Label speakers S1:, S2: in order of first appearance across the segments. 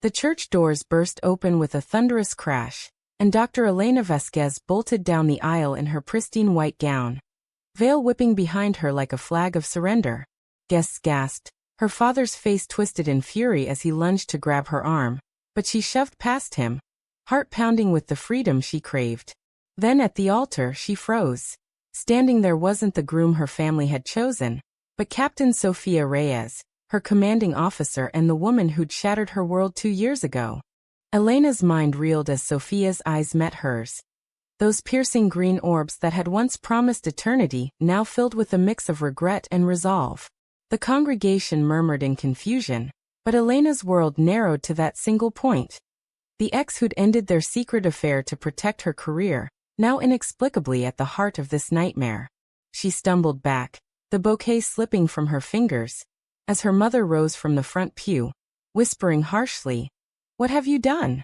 S1: The church doors burst open with a thunderous crash, and Dr. Elena Vasquez bolted down the aisle in her pristine white gown, veil whipping behind her like a flag of surrender. Guests gasped. Her father's face twisted in fury as he lunged to grab her arm, but she shoved past him, heart pounding with the freedom she craved. Then at the altar she froze. Standing there wasn't the groom her family had chosen, but Captain Sophia Reyes, her commanding officer and the woman who'd shattered her world 2 years ago. Elena's mind reeled as Sophia's eyes met hers. Those piercing green orbs that had once promised eternity, now filled with a mix of regret and resolve. The congregation murmured in confusion, but Elena's world narrowed to that single point. The ex who'd ended their secret affair to protect her career, now inexplicably at the heart of this nightmare. She stumbled back, the bouquet slipping from her fingers, as her mother rose from the front pew, whispering harshly, "What have you done?"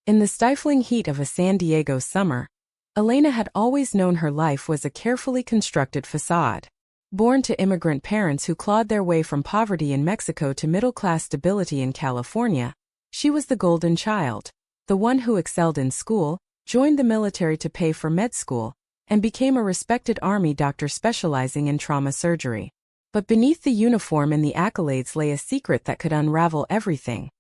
S1: In the stifling heat of a San Diego summer, Elena had always known her life was a carefully constructed facade. Born to immigrant parents who clawed their way from poverty in Mexico to middle-class stability in California, she was the golden child, the one who excelled in school, joined the military to pay for med school, and became a respected army doctor specializing in trauma surgery. But beneath the uniform and the accolades lay a secret that could unravel everything.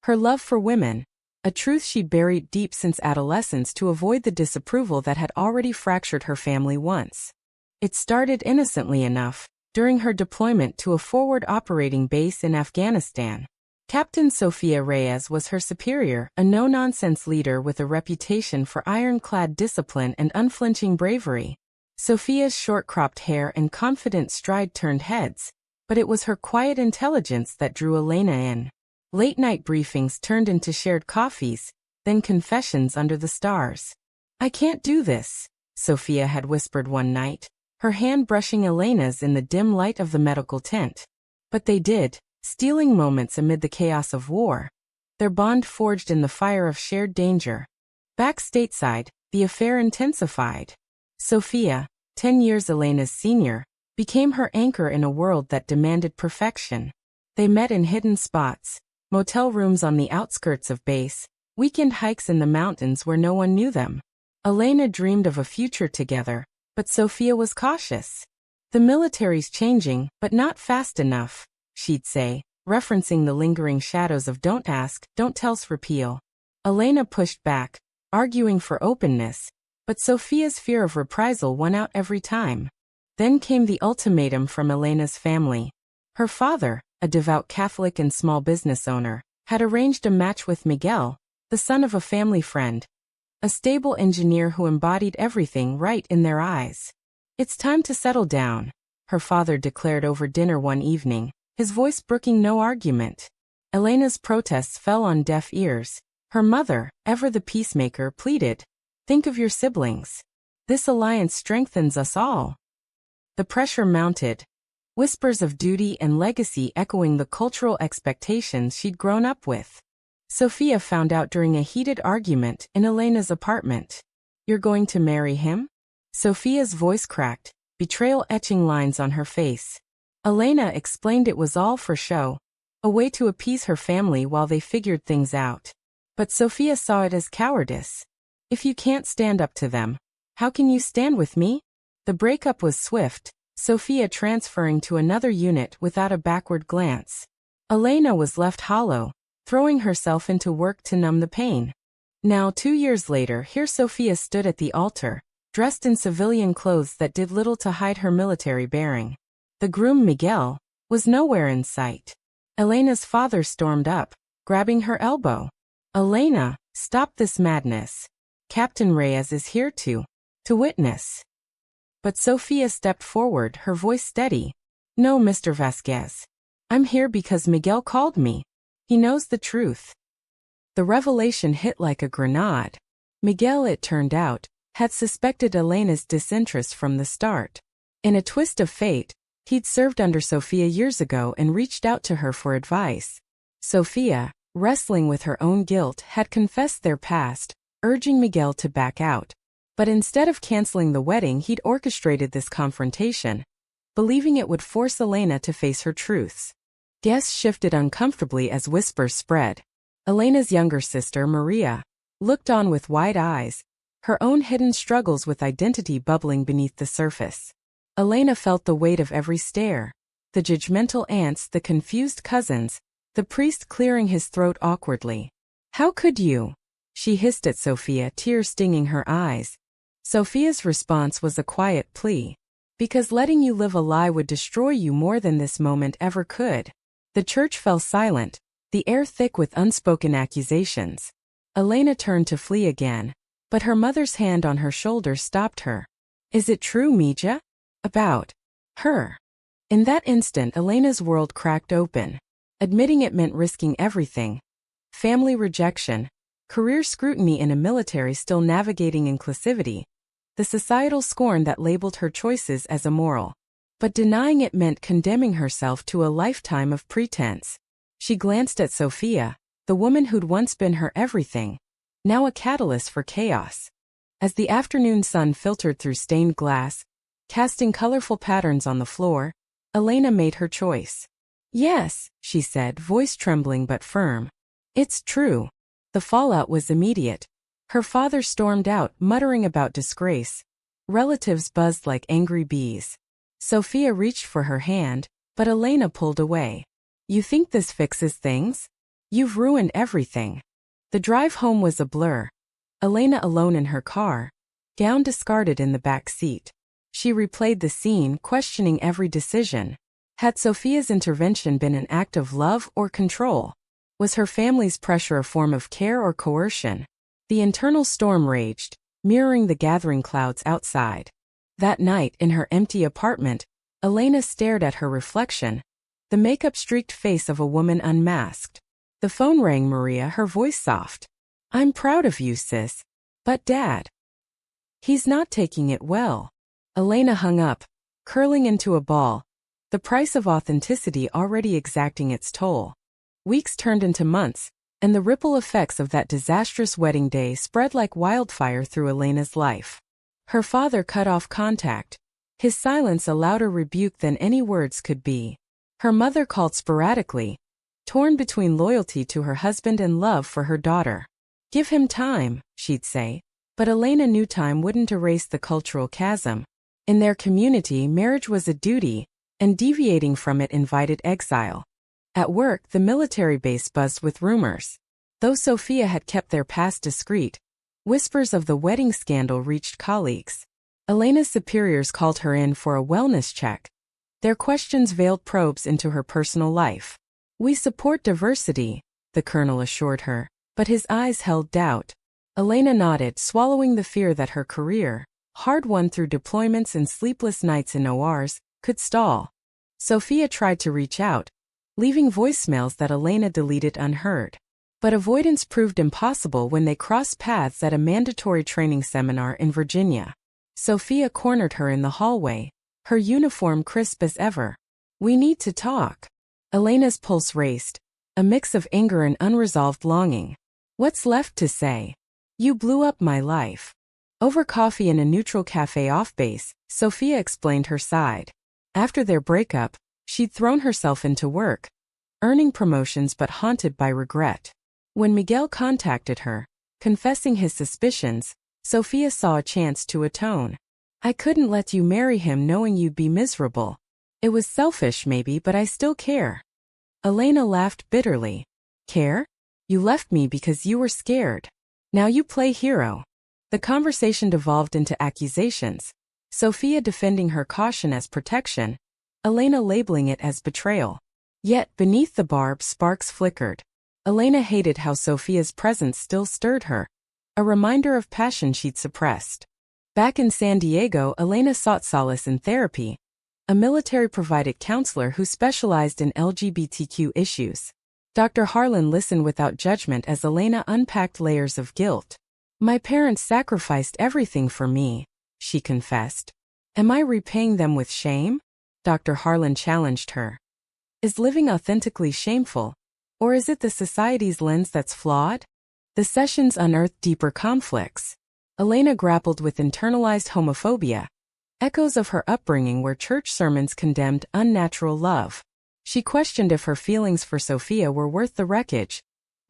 S1: Her love for women, a truth she'd buried deep since adolescence to avoid the disapproval that had already fractured her family once. It started innocently enough, during her deployment to a forward operating base in Afghanistan. Captain Sophia Reyes was her superior, a no-nonsense leader with a reputation for ironclad discipline and unflinching bravery. Sophia's short-cropped hair and confident stride turned heads, but it was her quiet intelligence that drew Elena in. Late-night briefings turned into shared coffees, then confessions under the stars. "I can't do this," Sophia had whispered one night, her hand brushing Elena's in the dim light of the medical tent. But they did, stealing moments amid the chaos of war. Their bond forged in the fire of shared danger. Back stateside, the affair intensified. Sophia, 10 years Elena's senior, became her anchor in a world that demanded perfection. They met in hidden spots, motel rooms on the outskirts of base, weekend hikes in the mountains where no one knew them. Elena dreamed of a future together, but Sophia was cautious. "The military's changing, but not fast enough," she'd say, referencing the lingering shadows of "don't ask, don't tell's" repeal. Elena pushed back, arguing for openness, but Sophia's fear of reprisal won out every time. Then came the ultimatum from Elena's family. Her father, a devout Catholic and small business owner, had arranged a match with Miguel, the son of a family friend, a stable engineer who embodied everything right in their eyes. "It's time to settle down," her father declared over dinner one evening, his voice brooking no argument. Elena's protests fell on deaf ears. Her mother, ever the peacemaker, pleaded, "Think of your siblings. This alliance strengthens us all." The pressure mounted, whispers of duty and legacy echoing the cultural expectations she'd grown up with. Sophia found out during a heated argument in Elena's apartment. "You're going to marry him?" Sophia's voice cracked, betrayal etching lines on her face. Elena explained it was all for show, a way to appease her family while they figured things out. But Sophia saw it as cowardice. "If you can't stand up to them, how can you stand with me?" The breakup was swift, Sophia transferring to another unit without a backward glance. Elena was left hollow, throwing herself into work to numb the pain. Now 2 years later, here Sophia stood at the altar, dressed in civilian clothes that did little to hide her military bearing. The groom Miguel was nowhere in sight. Elena's father stormed up, grabbing her elbow. "Elena, stop this madness. Captain Reyes is here to witness." But Sophia stepped forward, her voice steady. "No, Mr. Vasquez. I'm here because Miguel called me. He knows the truth." The revelation hit like a grenade. Miguel, it turned out, had suspected Elena's disinterest from the start. In a twist of fate, he'd served under Sophia years ago and reached out to her for advice. Sophia, wrestling with her own guilt, had confessed their past, urging Miguel to back out. But instead of canceling the wedding, he'd orchestrated this confrontation, believing it would force Elena to face her truths. Guests shifted uncomfortably as whispers spread. Elena's younger sister, Maria, looked on with wide eyes, her own hidden struggles with identity bubbling beneath the surface. Elena felt the weight of every stare, the judgmental aunts, the confused cousins, the priest clearing his throat awkwardly. "How could you?" she hissed at Sophia, tears stinging her eyes. Sophia's response was a quiet plea. "Because letting you live a lie would destroy you more than this moment ever could." The church fell silent, the air thick with unspoken accusations. Elena turned to flee again, but her mother's hand on her shoulder stopped her. "Is it true, Mija? About her?" In that instant, Elena's world cracked open. Admitting it meant risking everything. Family rejection, career scrutiny in a military still navigating inclusivity, the societal scorn that labeled her choices as immoral. But denying it meant condemning herself to a lifetime of pretense. She glanced at Sophia, the woman who'd once been her everything, now a catalyst for chaos. As the afternoon sun filtered through stained glass, casting colorful patterns on the floor, Elena made her choice. "Yes," she said, voice trembling but firm. "It's true." The fallout was immediate. Her father stormed out, muttering about disgrace. Relatives buzzed like angry bees. Sophia reached for her hand, but Elena pulled away. "You think this fixes things? You've ruined everything." The drive home was a blur. Elena alone in her car, gown discarded in the back seat. She replayed the scene, questioning every decision. Had Sophia's intervention been an act of love or control? Was her family's pressure a form of care or coercion? The internal storm raged, mirroring the gathering clouds outside. That night, in her empty apartment, Elena stared at her reflection, the makeup-streaked face of a woman unmasked. The phone rang. Maria, her voice soft. "I'm proud of you, sis. But Dad, he's not taking it well." Elena hung up, curling into a ball, the price of authenticity already exacting its toll. Weeks turned into months, and the ripple effects of that disastrous wedding day spread like wildfire through Elena's life. Her father cut off contact, his silence a louder rebuke than any words could be. Her mother called sporadically, torn between loyalty to her husband and love for her daughter. "Give him time," she'd say, but Elena knew time wouldn't erase the cultural chasm. In their community, marriage was a duty, and deviating from it invited exile. At work, the military base buzzed with rumors. Though Sophia had kept their past discreet, whispers of the wedding scandal reached colleagues. Elena's superiors called her in for a wellness check. Their questions veiled probes into her personal life. "We support diversity," the colonel assured her, but his eyes held doubt. Elena nodded, swallowing the fear that her career, hard-won through deployments and sleepless nights in ORs, could stall. Sophia tried to reach out, leaving voicemails that Elena deleted unheard. But avoidance proved impossible when they crossed paths at a mandatory training seminar in Virginia. Sophia cornered her in the hallway, her uniform crisp as ever. "We need to talk." Elena's pulse raced, a mix of anger and unresolved longing. "What's left to say? You blew up my life." Over coffee in a neutral cafe off base, Sophia explained her side. After their breakup, she'd thrown herself into work, earning promotions but haunted by regret. When Miguel contacted her, confessing his suspicions, Sophia saw a chance to atone. "I couldn't let you marry him knowing you'd be miserable. It was selfish maybe, but I still care." Elena laughed bitterly. "Care? You left me because you were scared. Now you play hero." The conversation devolved into accusations, Sophia defending her caution as protection, Elena labeling it as betrayal. Yet, beneath the barb, sparks flickered. Elena hated how Sophia's presence still stirred her, a reminder of passion she'd suppressed. Back in San Diego, Elena sought solace in therapy, a military-provided counselor who specialized in LGBTQ issues. Dr. Harlan listened without judgment as Elena unpacked layers of guilt. "My parents sacrificed everything for me," she confessed. "Am I repaying them with shame?" Dr. Harlan challenged her. "Is living authentically shameful? Or is it the society's lens that's flawed?" The sessions unearthed deeper conflicts. Elena grappled with internalized homophobia, echoes of her upbringing where church sermons condemned unnatural love. She questioned if her feelings for Sophia were worth the wreckage,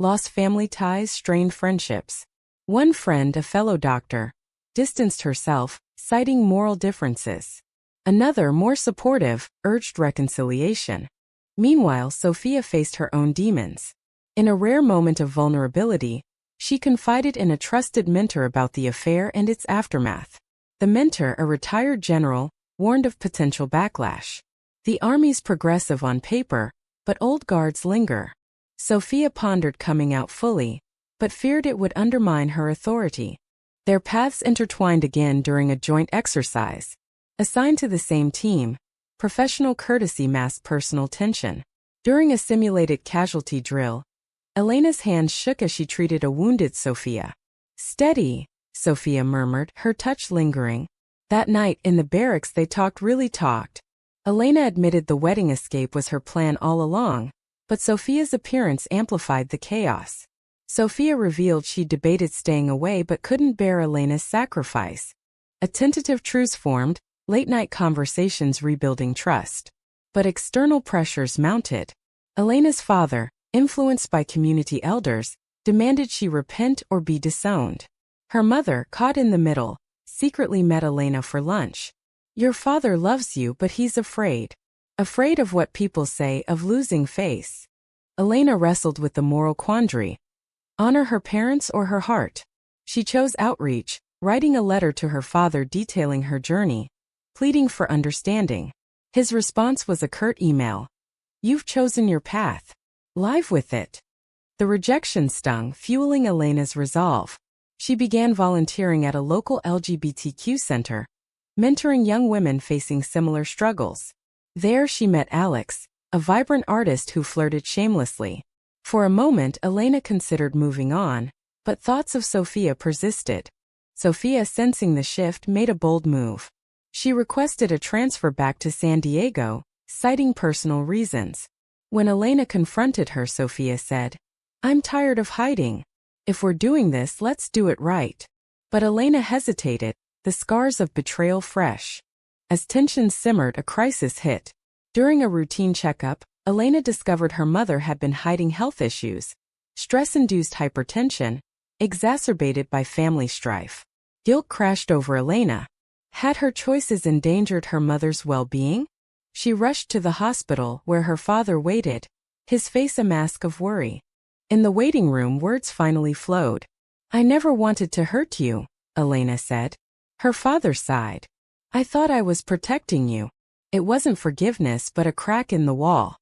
S1: lost family ties, strained friendships. One friend, a fellow doctor, distanced herself, citing moral differences. Another, more supportive, urged reconciliation. Meanwhile, Sophia faced her own demons. In a rare moment of vulnerability, she confided in a trusted mentor about the affair and its aftermath. The mentor, a retired general, warned of potential backlash. The army's progressive on paper, but old guards linger. Sophia pondered coming out fully, but feared it would undermine her authority. Their paths intertwined again during a joint exercise. Assigned to the same team, professional courtesy masked personal tension. During a simulated casualty drill, Elena's hands shook as she treated a wounded Sophia. "Steady," Sophia murmured, her touch lingering. That night in the barracks they really talked. Elena admitted the wedding escape was her plan all along, but Sophia's appearance amplified the chaos. Sophia revealed she'd debated staying away but couldn't bear Elena's sacrifice. A tentative truce formed, late-night conversations rebuilding trust. But external pressures mounted. Elena's father, influenced by community elders, demanded she repent or be disowned. Her mother, caught in the middle, secretly met Elena for lunch. "Your father loves you, but he's afraid. Afraid of what people say, of losing face." Elena wrestled with the moral quandary. Honor her parents or her heart? She chose outreach, writing a letter to her father detailing her journey, pleading for understanding. His response was a curt email. "You've chosen your path. Live with it." The rejection stung, fueling Elena's resolve. She began volunteering at a local LGBTQ center, mentoring young women facing similar struggles. There she met Alex, a vibrant artist who flirted shamelessly. For a moment, Elena considered moving on, but thoughts of Sophia persisted. Sophia, sensing the shift, made a bold move. She requested a transfer back to San Diego, citing personal reasons. When Elena confronted her, Sophia said, "I'm tired of hiding. If we're doing this, let's do it right." But Elena hesitated, the scars of betrayal fresh. As tensions simmered, a crisis hit. During a routine checkup, Elena discovered her mother had been hiding health issues, stress-induced hypertension, exacerbated by family strife. Guilt crashed over Elena. Had her choices endangered her mother's well-being? She rushed to the hospital where her father waited, his face a mask of worry. In the waiting room, words finally flowed. "I never wanted to hurt you," Elena said. Her father sighed. "I thought I was protecting you." It wasn't forgiveness but a crack in the wall.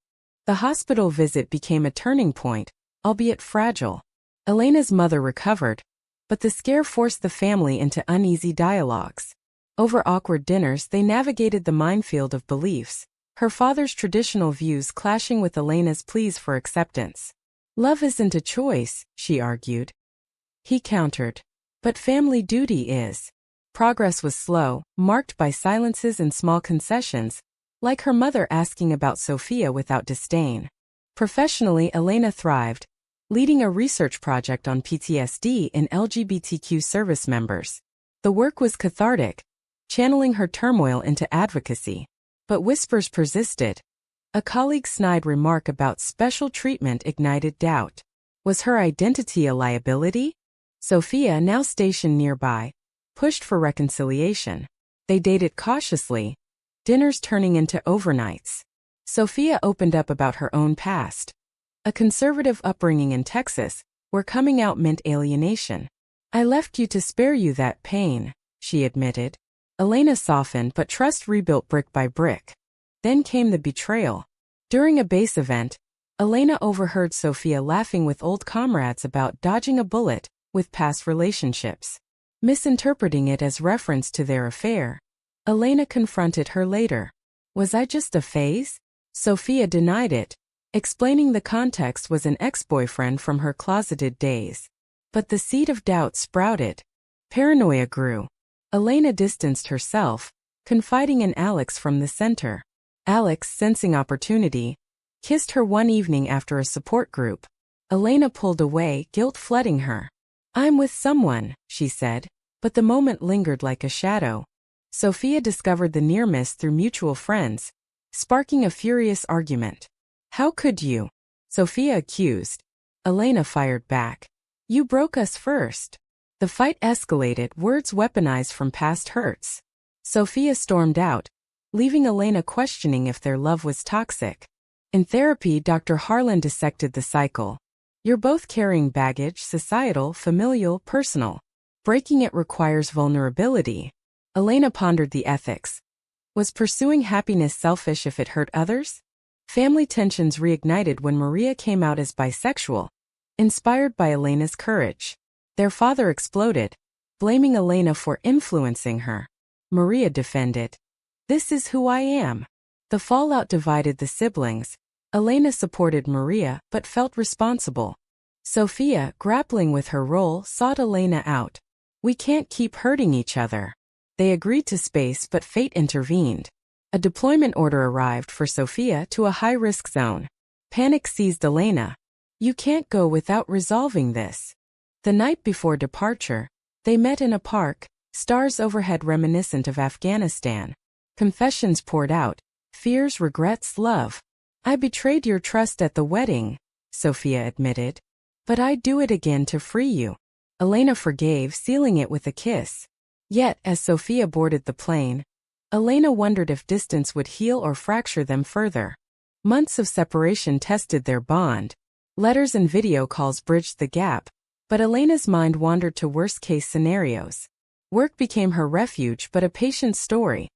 S1: The hospital visit became a turning point, albeit fragile. Elena's mother recovered, but the scare forced the family into uneasy dialogues. Over awkward dinners, they navigated the minefield of beliefs, her father's traditional views clashing with Elena's pleas for acceptance. "Love isn't a choice," she argued. He countered. "But family duty is." Progress was slow, marked by silences and small concessions, like her mother asking about Sophia without disdain. Professionally, Elena thrived, leading a research project on PTSD in LGBTQ service members. The work was cathartic, channeling her turmoil into advocacy. But whispers persisted. A colleague's snide remark about special treatment ignited doubt. Was her identity a liability? Sophia, now stationed nearby, pushed for reconciliation. They dated cautiously, dinners turning into overnights. Sophia opened up about her own past. A conservative upbringing in Texas, where coming out meant alienation. "I left you to spare you that pain," she admitted. Elena softened, but trust rebuilt brick by brick. Then came the betrayal. During a base event, Elena overheard Sophia laughing with old comrades about dodging a bullet with past relationships. Misinterpreting it as reference to their affair, Elena confronted her later. "Was I just a phase?" Sophia denied it, explaining the context was an ex-boyfriend from her closeted days. But the seed of doubt sprouted. Paranoia grew. Elena distanced herself, confiding in Alex from the center. Alex, sensing opportunity, kissed her one evening after a support group. Elena pulled away, guilt flooding her. "I'm with someone," she said, but the moment lingered like a shadow. Sophia discovered the near miss through mutual friends, sparking a furious argument. "How could you?" Sophia accused. Elena fired back. You broke us first. The fight escalated, words weaponized from past hurts. Sophia stormed out, leaving Elena questioning if their love was toxic. In therapy, Dr. Harlan dissected the cycle. You're both carrying baggage, societal, familial, personal. Breaking it requires vulnerability. Elena pondered the ethics. Was pursuing happiness selfish if it hurt others? Family tensions reignited when Maria came out as bisexual, inspired by Elena's courage. Their father exploded, blaming Elena for influencing her. Maria defended. This is who I am. The fallout divided the siblings. Elena supported Maria but felt responsible. Sophia, grappling with her role, sought Elena out. We can't keep hurting each other. They agreed to space but fate intervened. A deployment order arrived for Sophia to a high-risk zone. Panic seized Elena. You can't go without resolving this. The night before departure, they met in a park, stars overhead reminiscent of Afghanistan. Confessions poured out, fears, regrets, love. I betrayed your trust at the wedding, Sophia admitted. But I'd do it again to free you. Elena forgave, sealing it with a kiss. Yet, as Sophia boarded the plane, Elena wondered if distance would heal or fracture them further. Months of separation tested their bond. Letters and video calls bridged the gap, but Elena's mind wandered to worst-case scenarios. Work became her refuge but a patient story.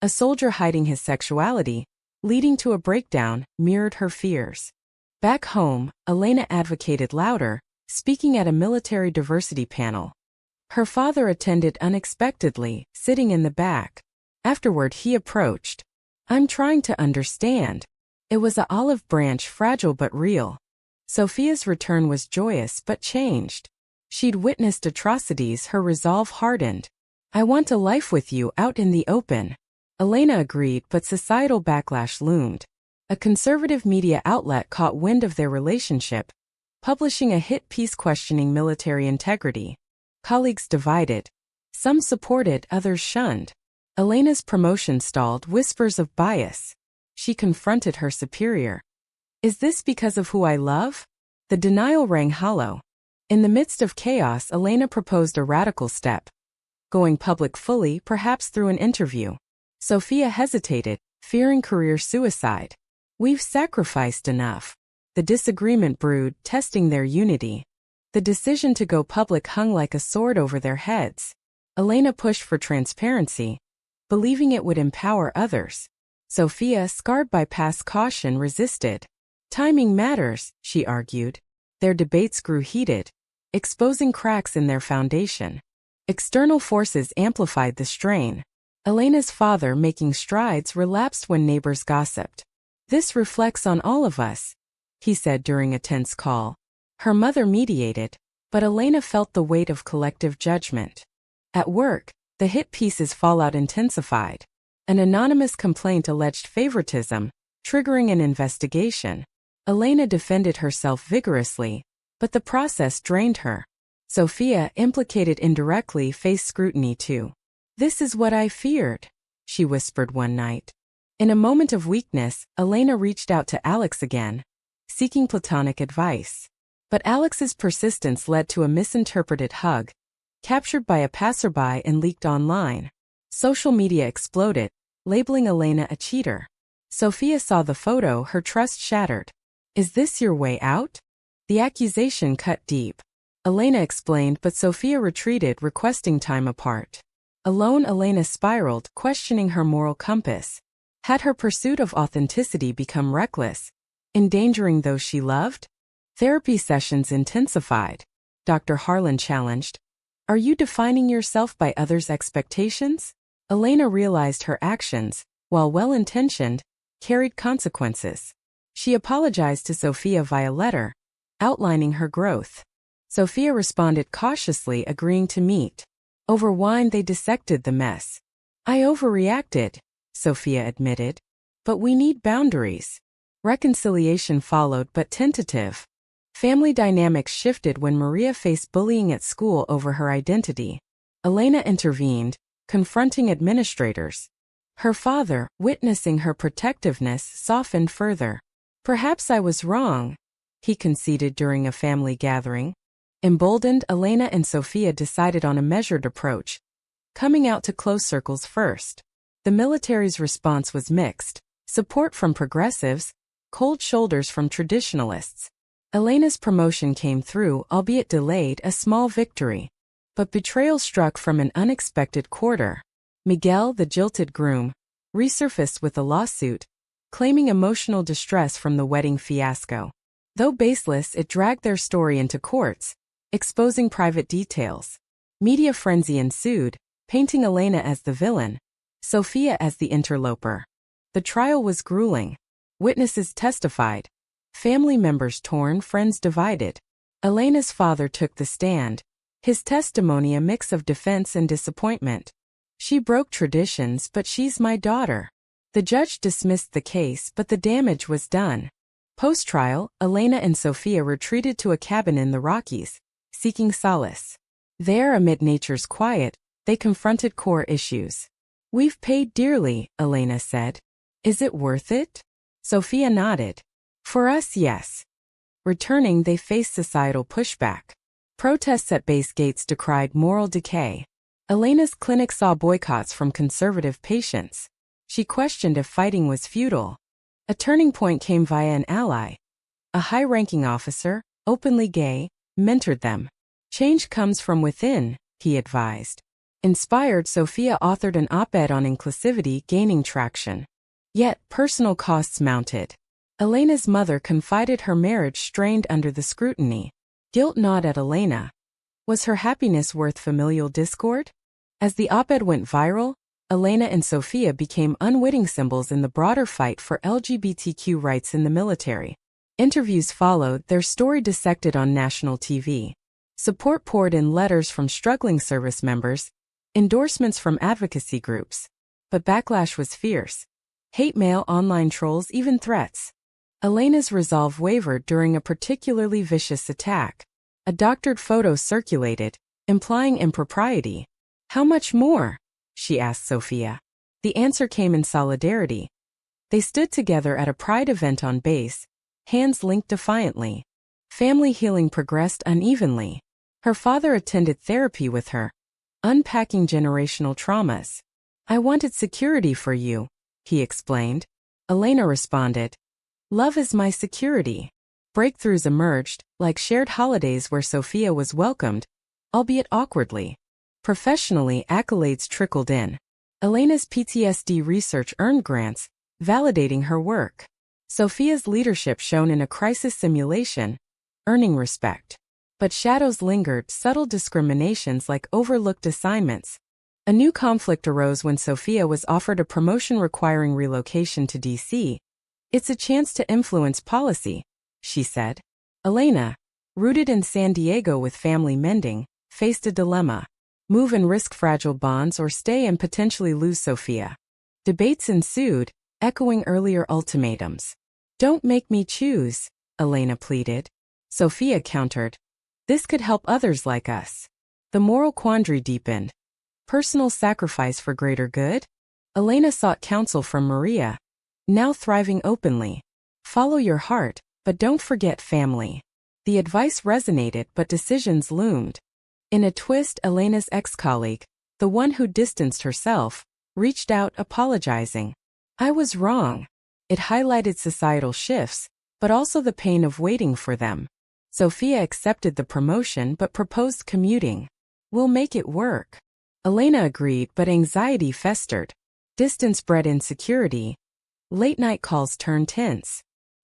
S1: A soldier hiding his sexuality, leading to a breakdown, mirrored her fears. Back home, Elena advocated louder, speaking at a military diversity panel. Her father attended unexpectedly, sitting in the back. Afterward he approached. I'm trying to understand. It was an olive branch, fragile but real. Sophia's return was joyous but changed. She'd witnessed atrocities, her resolve hardened. I want a life with you out in the open. Elena agreed, but societal backlash loomed. A conservative media outlet caught wind of their relationship, publishing a hit piece questioning military integrity. Colleagues divided. Some supported, others shunned. Elena's promotion stalled, whispers of bias. She confronted her superior. Is this because of who I love? The denial rang hollow. In the midst of chaos, Elena proposed a radical step. Going public fully, perhaps through an interview. Sophia hesitated, fearing career suicide. We've sacrificed enough. The disagreement brewed, testing their unity. The decision to go public hung like a sword over their heads. Elena pushed for transparency, believing it would empower others. Sophia, scarred by past caution, resisted. Timing matters, she argued. Their debates grew heated, exposing cracks in their foundation. External forces amplified the strain. Elena's father, making strides, relapsed when neighbors gossiped. This reflects on all of us, he said during a tense call. Her mother mediated, but Elena felt the weight of collective judgment. At work, the hit piece's fallout intensified. An anonymous complaint alleged favoritism, triggering an investigation. Elena defended herself vigorously, but the process drained her. Sophia, implicated indirectly, faced scrutiny too. This is what I feared, she whispered one night. In a moment of weakness, Elena reached out to Alex again, seeking platonic advice. But Alex's persistence led to a misinterpreted hug, captured by a passerby and leaked online. Social media exploded, labeling Elena a cheater. Sophia saw the photo, her trust shattered. Is this your way out? The accusation cut deep. Elena explained, but Sophia retreated, requesting time apart. Alone, Elena spiraled, questioning her moral compass. Had her pursuit of authenticity become reckless, endangering those she loved? Therapy sessions intensified. Dr. Harlan challenged. Are you defining yourself by others' expectations? Elena realized her actions, while well-intentioned, carried consequences. She apologized to Sophia via letter, outlining her growth. Sophia responded cautiously, agreeing to meet. Over wine they dissected the mess. I overreacted, Sophia admitted. But we need boundaries. Reconciliation followed, but tentative. Family dynamics shifted when Maria faced bullying at school over her identity. Elena intervened, confronting administrators. Her father, witnessing her protectiveness, softened further. Perhaps I was wrong, he conceded during a family gathering. Emboldened, Elena and Sophia decided on a measured approach, coming out to close circles first. The military's response was mixed: support from progressives, cold shoulders from traditionalists. Elena's promotion came through, albeit delayed, a small victory. But betrayal struck from an unexpected quarter. Miguel, the jilted groom, resurfaced with a lawsuit, claiming emotional distress from the wedding fiasco. Though baseless, it dragged their story into courts, exposing private details. Media frenzy ensued, painting Elena as the villain, Sophia as the interloper. The trial was grueling. Witnesses testified. Family members torn, friends divided. Elena's father took the stand, his testimony a mix of defense and disappointment. She broke traditions, but she's my daughter. The judge dismissed the case, but the damage was done. Post-trial, Elena and Sophia retreated to a cabin in the Rockies, seeking solace. There, amid nature's quiet, they confronted core issues. "We've paid dearly," Elena said. "Is it worth it?" Sophia nodded. "For us, yes." Returning, they faced societal pushback. Protests at base gates decried moral decay. Elena's clinic saw boycotts from conservative patients. She questioned if fighting was futile. A turning point came via an ally. A high-ranking officer, openly gay, mentored them. "Change comes from within," he advised. Inspired, Sophia authored an op-ed on inclusivity, gaining traction. Yet, personal costs mounted. Elena's mother confided her marriage strained under the scrutiny. Guilt gnawed at Elena. Was her happiness worth familial discord? As the op-ed went viral, Elena and Sophia became unwitting symbols in the broader fight for LGBTQ rights in the military. Interviews followed, their story dissected on national TV. Support poured in: letters from struggling service members, endorsements from advocacy groups. But backlash was fierce. Hate mail, online trolls, even threats. Elena's resolve wavered during a particularly vicious attack. A doctored photo circulated, implying impropriety. "How much more?" she asked Sophia. The answer came in solidarity. They stood together at a pride event on base, hands linked defiantly. Family healing progressed unevenly. Her father attended therapy with her, unpacking generational traumas. "I wanted security for you," he explained. Elena responded, "Love is my security." Breakthroughs emerged, like shared holidays where Sophia was welcomed, albeit awkwardly. Professionally, accolades trickled in. Elena's PTSD research earned grants, validating her work. Sophia's leadership shone in a crisis simulation, earning respect. But shadows lingered, subtle discriminations like overlooked assignments. A new conflict arose when Sophia was offered a promotion requiring relocation to D.C. "It's a chance to influence policy," she said. Elena, rooted in San Diego with family mending, faced a dilemma: move and risk fragile bonds, or stay and potentially lose Sophia. Debates ensued, echoing earlier ultimatums. "Don't make me choose," Elena pleaded. Sophia countered, "This could help others like us." The moral quandary deepened. Personal sacrifice for greater good? Elena sought counsel from Maria, now thriving openly. "Follow your heart, but don't forget family." The advice resonated, but decisions loomed. In a twist, Elena's ex-colleague, the one who distanced herself, reached out apologizing. "I was wrong." It highlighted societal shifts, but also the pain of waiting for them. Sophia accepted the promotion but proposed commuting. "We'll make it work." Elena agreed, but anxiety festered. Distance bred insecurity. Late-night calls turned tense.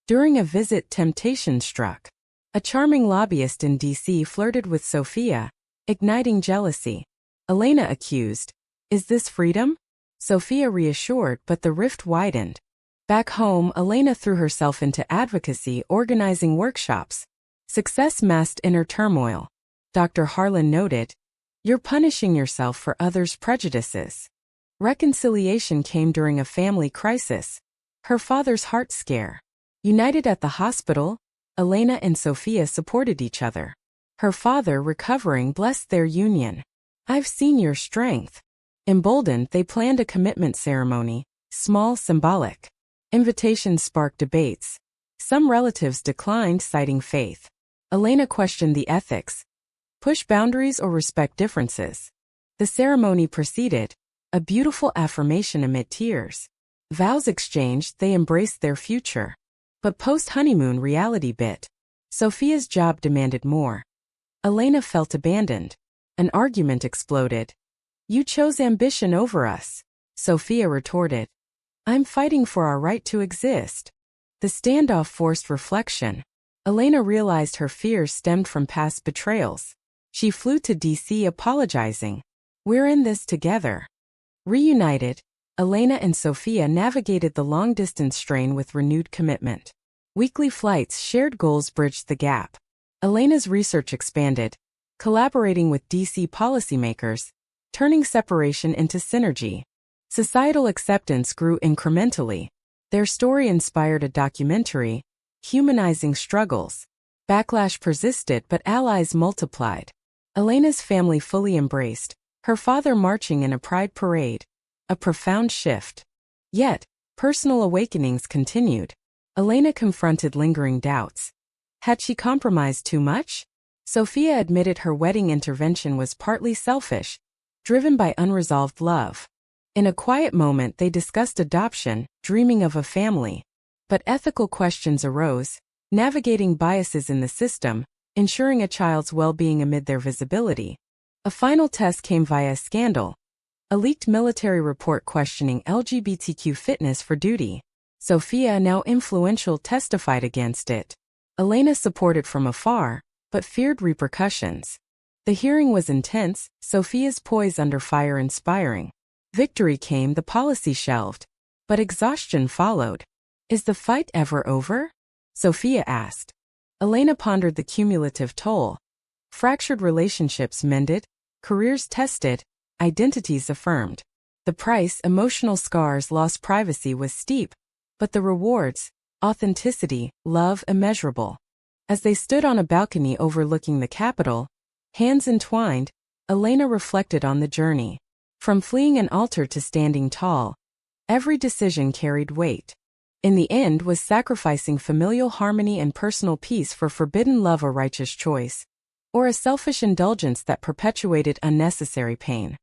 S1: During a visit, temptation struck. A charming lobbyist in D.C. flirted with Sophia, igniting jealousy. Elena accused, "Is this freedom?" Sophia reassured, but the rift widened. Back home, Elena threw herself into advocacy, organizing workshops. Success masked inner turmoil. Dr. Harlan noted, "You're punishing yourself for others' prejudices." Reconciliation came during a family crisis. Her father's heart scare. United at the hospital, Elena and Sophia supported each other. Her father, recovering, blessed their union. "I've seen your strength." Emboldened, they planned a commitment ceremony, small, symbolic. Invitations sparked debates. Some relatives declined, citing faith. Elena questioned the ethics. Push boundaries or respect differences. The ceremony proceeded, a beautiful affirmation amid tears. Vows exchanged, they embraced their future. But post-honeymoon reality bit. Sophia's job demanded more. Elena felt abandoned. An argument exploded. You chose ambition over us, Sophia retorted. I'm fighting for our right to exist. The standoff forced reflection. Elena realized her fears stemmed from past betrayals. She flew to DC apologizing. We're in this together. Reunited, Elena and Sophia navigated the long-distance strain with renewed commitment. Weekly flights, shared goals bridged the gap. Elena's research expanded, collaborating with DC policymakers, turning separation into synergy. Societal acceptance grew incrementally. Their story inspired a documentary, humanizing struggles. Backlash persisted, but allies multiplied. Elena's family fully embraced, her father marching in a pride parade. A profound shift. Yet, personal awakenings continued. Elena confronted lingering doubts. Had she compromised too much? Sophia admitted her wedding intervention was partly selfish, driven by unresolved love. In a quiet moment they discussed adoption, dreaming of a family. But ethical questions arose, navigating biases in the system, ensuring a child's well-being amid their visibility. A final test came via a scandal. A leaked military report questioning LGBTQ fitness for duty. Sophia, now influential, testified against it. Elena supported from afar, but feared repercussions. The hearing was intense, Sophia's poise under fire inspiring. Victory came, the policy shelved. But exhaustion followed. Is the fight ever over? Sophia asked. Elena pondered the cumulative toll. Fractured relationships mended, careers tested, identities affirmed. The price, emotional scars, lost privacy, was steep, but the rewards, authenticity, love, immeasurable. As they stood on a balcony overlooking the Capitol, hands entwined, Elena reflected on the journey. From fleeing an altar to standing tall, every decision carried weight. In the end, was sacrificing familial harmony and personal peace for forbidden love a righteous choice, or a selfish indulgence that perpetuated unnecessary pain?